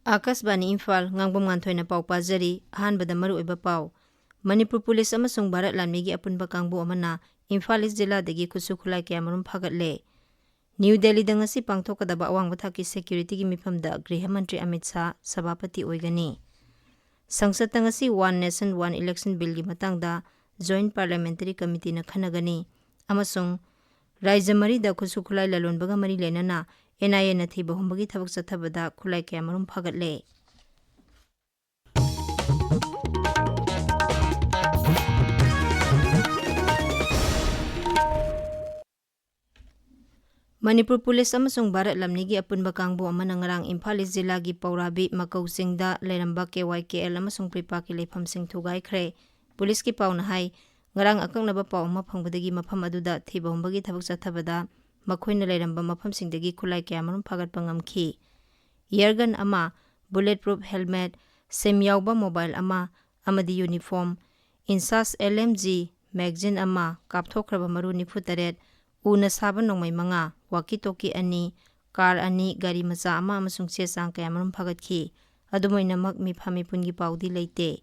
Akasbani Imphal Ngangbam Nganthoi na pau pazari ahanbada maruoiba pau Manipur Police amasung Bharat Lamigi apunba kangbu amana Imphal East Jilladagi khusu khulai kayamarum phagatle. New Delhi da ngasi pangthokadaba awangba thaki security gi mifamda Griha Mantri Amit Shah sabapati oigani. Sangsad da ngasi One Nation One Election Bill gi matangda Joint Parliamentary Committee na khanagani amasung Raija mari da khusu khulai lalonbaga mari lenana NIA na thiba humbagi thabak chathabada khulai kayamarum phagatle. Manipur Police amasung Bharat Lamnigi apunba kangbu amana ngarang Imphal East Jillagi Paurabi Makausingda leramba KYKL amasung pripaki leifamsing thugaikre. Police ki pauna hai ngarang akangnaba pau ama phangbadagi mafam aduda thiba humbagi thabak chathabada makhoina leramba mafamsingdagi khulai kayamarum phagatpa ngamkhi. Airgun ama, bulletproof helmet, semyauba mobile ama, amadi uniform, insas LMG, magazine ama, kapthokraba maru 98, una saba nongmai manga, walkie-talkie ani, car ani, gari macha ama amasung chesang kayamarum phagatki. Adumoinamak mipha-mipungi paudi leite.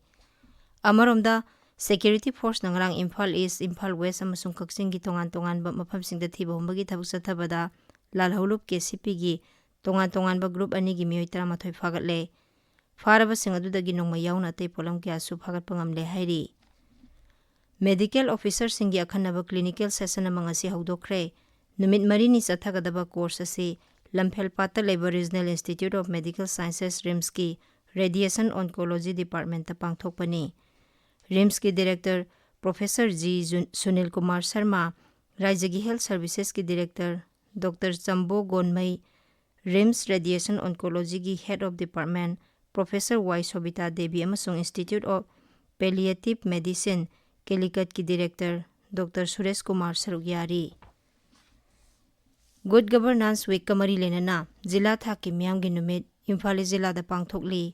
Amaromda Security Force nangrang Imphal East, Imphal West amasung Kaksingi tongan-tonganba mafamsingda thiba humbagi thabak chathabada lalhaulup KCP gi tongan-tonganba group ani gi miyoi 13 phagatle. Farabasing adudagi nongma yauna atei polam kyasu phagatpa ngamle hairi. Medical Officer singi akhanaba clinical session amang asi haudokre. Numit marini chathagadaba course asi Lamphel-Patta leba Regional Institute of Medical Sciences RIMS ki Radiation Oncology Department ta pangthokpani. RIMS ki Director Professor G. Sunil Kumar Sharma, Rajyagi Health Services ki Director Dr. Chambo Gonmai, RIMS Radiation Oncology ki Head of Department Professor Y. Sobita Devi amasung Institute of Palliative Medicine Calicut ki Director Dr. Suresh Kumar Sarugyari. Good Governance Week kamari lenana Jilla thaki miyamgi numit Imphal Jilla da pangthokli.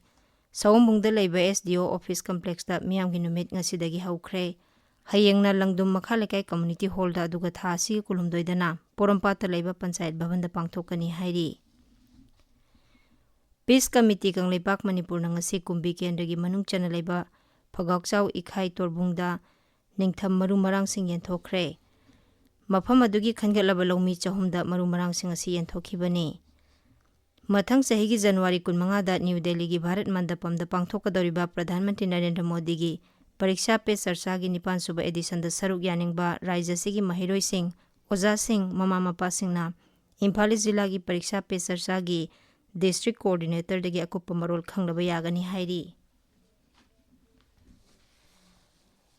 Sawambungda laiba SDO Office Complex da miyamgi numit ngasidagi haukre. Hayengna langdum makhalekai Community Hall da aduga tha asi kulumdoidana Porampata laiba Panchayat Bhavan da pangthokani hairi. Peace Committee kang Leipak Manipur na ngasi kumbi kendagi manung chana laiba Phagaukchau Ikhai Torbungda Ningtham maru marang sing yenthokre. Mafam adugi khangatlaba lawmi chahumda maru marang sing asi yenthokibani. Mathang sahigi January 15 da New Delhi gi Bharat Mandapam da pangthokadoriba Pradhan Mantri Narendra Modi gi Pariksha Pe Charcha gi 9 suba edition da saruk yaningba Rajya sigi mahiroi sing Oja sing mama mapa singna Imphal Jilla gi Pariksha Pe Charcha gi District Coordinator dagi akupa marol khanglaba yagani hairi.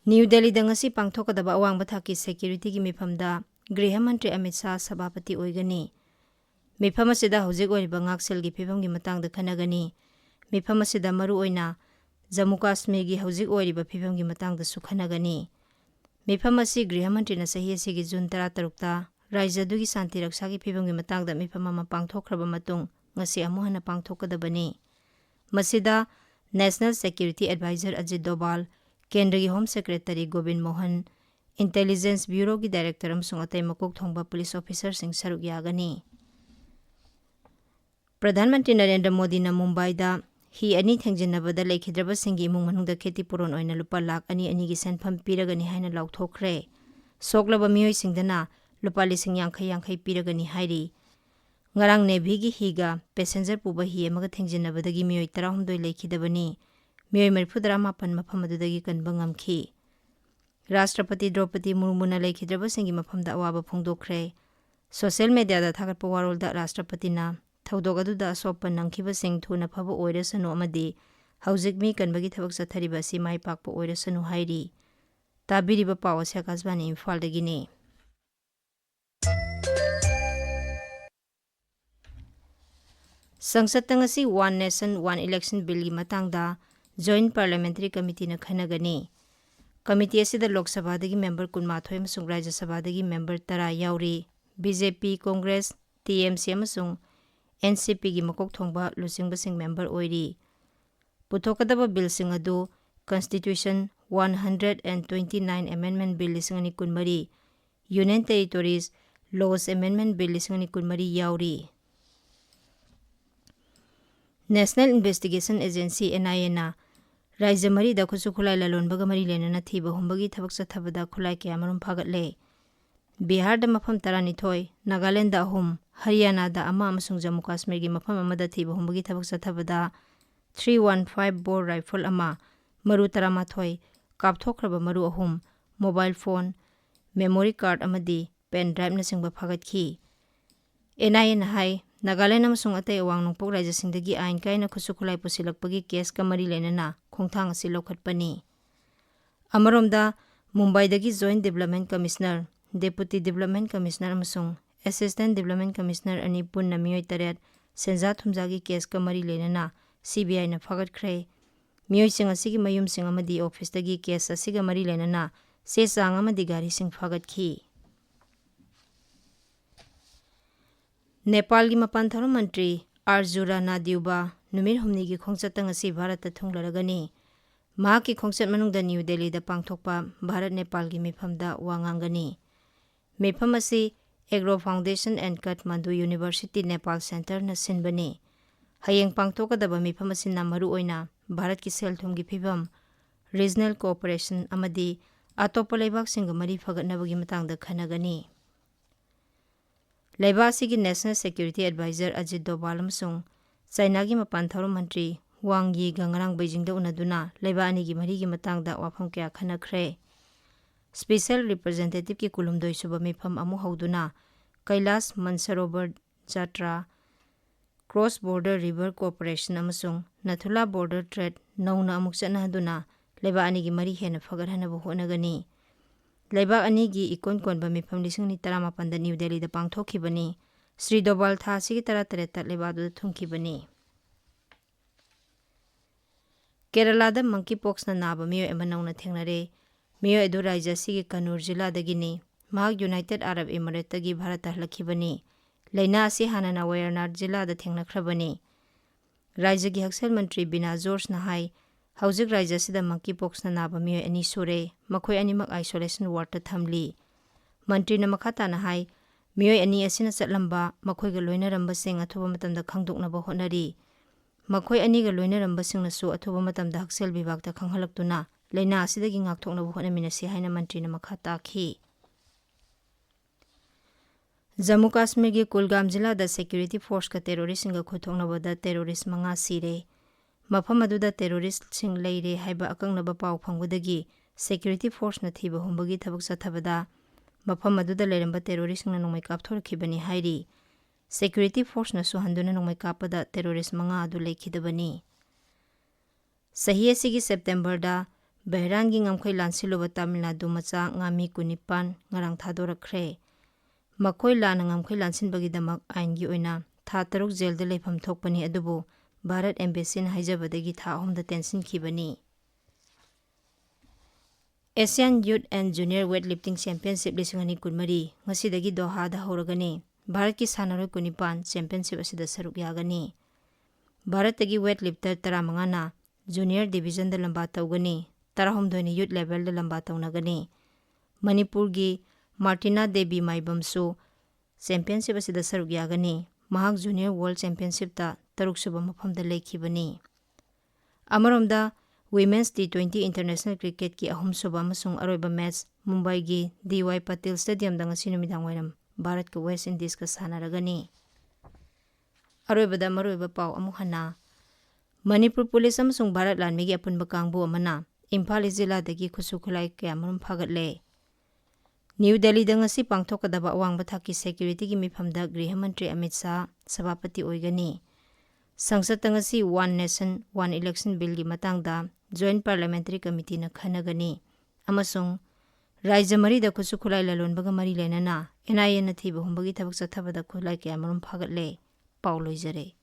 New Delhi da ngasi pangthokadaba awangba thaki security gi mifamda Griha Mantri Amit Shah sabapati oigani. Mifam asida hojik oiriba ngaksel gi phibam gi matangda khanagani. Mifam asida maru oina Jammu Kashmir gi hojik oiriba phibam gi matangda su khanagani. Mifam asi Griha Mantri na sahi asi gi June 13 ta Rajya dugi Shanti Raksha gi phibam gi matangda mifam ama pangthokraba matung ngasi amuhana pangthokadabani. Masida National Security Advisor Ajit Doval, Kendra Home Secretary Govind Mohan, Intelligence Bureau ki Director amsung atay makok thongba police officer sing saruk yagani. Pradhan Mantri Narendra Modi na Mumbai da hi ani thengjinabada leikhidraba singi imung manungda kheti puron oina lupa lakh ani gi senpham piragani haina lauthokre. Soklaba miyoi singdana lupa lising yankhai piragani hairi. Ngarang Navy gi higa passenger puba hi amaga thengjinabadagi miyoi 13 leikhidabani. Miyoi 38 mafam adudagi kanba ngamkhi. Rashtrapati Draupadi Murmu na leikhidaba singi mafamda awaba phongdokre. Social media da thagatpa warol da Rashtrapati na thaudok aduda asopa nangkhiba sing thuna phaba oirasanu amadi haujik mi kanbagi thabak chathariba si mai pakpa oirasanu hairi. Tabiriba pawa se Akasbani Imphal dagini. Sangsad ngasi One Nation One Election Bill gi matangda Joint Parliamentary Committee na khanagani. Committee asida Lok Sabha dagi member 12 amasung Rajya Sabha dagi member 10 yauri. BJP, Congress, TMC amasung NCP gi makok thongba lusingbasing member oiri. Puthokadaba bill sing adu Constitution 129 Amendment Bill 2013, Union Territories Laws Amendment Bill 2013 yauri. National Investigation Agency NIA na Raija mari da khusu khulai lalonbaga mari lenana thiba humbagi thabak chathabada khulai kya marum phaгаtle. Bihar da mafam 12, Nagaland da 3, Haryana da ama amasung Jammu Kashmir gi mafam amada thiba humbagi thabak chathabada 315 bore rifle ama, maru 13, kapthokraba maru 3, mobile phone, memory card amadi pen drive na singba phagatki. NIA na hai Nagaland amasung atay awang nungpok raja singdagi ain kaina khusu khulai pusilakpagi case ka mari lenana khongthang asi lokhatpani. Amaromda Mumbai dagi Joint Development Commissioner, Deputy Development Commissioner amasung Assistant Development Commissioner ani punna miyoi 8 senja thumjagi case ka mari lenana CBI na phagatkhre. Miyoi sing asigi mayum sing amadi office dagi case asiga mari lenana se sang amadi gari sing phagatki. Nepal gi mapan tharo mantri Arjura Nadiuba numir humni gi khongchatang asi Bharat ta thunglaragani. Ma ki khongchat manungda New Delhi da pangthokpa Bharat Nepal gi mifamda wangangani. Mifam asi Agro Foundation and Kathmandu University Nepal Center na sinbani. Hayeng pangthokadaba mifam asi na maru oina Bharat ki selthum gi phibam, regional cooperation amadi atopa leibak singa mari phagatnabagi matangda khanagani. Laibasi ki National Security Advisor Ajit Doval amasung China gi mapan tharo mantri Wang Yi ga ngarang Beijing da unaduna laiba ani gi mari gi matangda wafam kya khanakhre. Special Representative ki kulumdoi suba mifam amu hauduna Kailash Mansarovar Jatra, Cross Border River Cooperation amasung Nathula Border Trade nauna amuk chatna haduna laiba ani gi mari hena phagarhanaba honagani. Laiba ani gi ikon konba mifam 2018 da New Delhi da pangthokhibani. Sri Doval tha sigi 13 ta laiba du thungkibani. Kerala da monkeypox na naba miyo emanawna thengnare. Miyo edu raija sigi Kannur jila dagini. Mahak United Arab Emirates dagi Bharat halakibani. Laina asi hanana Wayanad jila da thengnakrabani. Raija gi Haksal Mantri Bina George na hai Haujik raija sida monkeypox na naba miyo ani sure makhoi animak isolation ward ta thamli. Mantri na makhata na hai miyo ani asina chatlamba makhoi ga loinaramba sing athuba matamda khangdoknaba honari. Makhoi ani ga loinaramba sing nasu athuba matamda Haksal Bibak ta khanghalakduna laina asidagi ngakthoknaba honaminasi haina mantri na makhata khi. Jammu Kashmir gi Kulgam jila da security force ka terrorist singa khothoknaba da terrorist manga sire. Mafam aduda terrorist sing leire haiba akangnaba pau phangwadagi security force na thiba humbagi thabak chathabada mafam aduda leramba terrorist na nongmai kapthorkhibani hairi. Security force na suhanduna nongmai kapada terrorist manga adu leikhidabani. Sahi asigi September da Behran gi ngamkhoi lansiloba Tamil Nadu macha ngami kunipan ngarang thadorakre. Makhoi lana ngamkhoi lansinbagi damak ain gi oina tha 3 jail da leifam thokpani adubu Bharat Embassy na haijabadagi tha 3 da tension khibani. Asian Youth and Junior Weightlifting Championship 2023 ngasidagi Doha da horagani. Bharat ki sanaroi kunipan championship asida saruk yagani. Bharat tagi weightlifter 15 na junior division da lamba tawgani. 19 ni youth level da lamba tawnagani. Manipur gi Martina Devi Maibamsu championship asida saruk yagani. Mahak Junior World Championship ta 3 suba mafam da leikhibani. Amaromda Women's T20 International Cricket ki 3 suba amasung aroiba match Mumbai gi DY Patil Stadium da ngasi numidang wairam Bharat ka West Indies ka sanaragani. Aroiba da maroiba pau amu hana Manipur Police amasung Bharat Lanmi gi apunba kangbu amana Imphal jila dagi khusu khulai kya marum phagatle. New Delhi da ngasi pangthokadaba awangba thaki security gi mifamda Griha Mantri Amit Shah sabapati oigani. Sangsad ngasi One Nation One Election Bill gi matangda Joint Parliamentary Committee na khanagani. Amasung Raija mari da khusu khulai lalonbaga mari lenana NIA na thiba humbagi thabak chathabada khulai kya marum phagatle. Pauloi jare.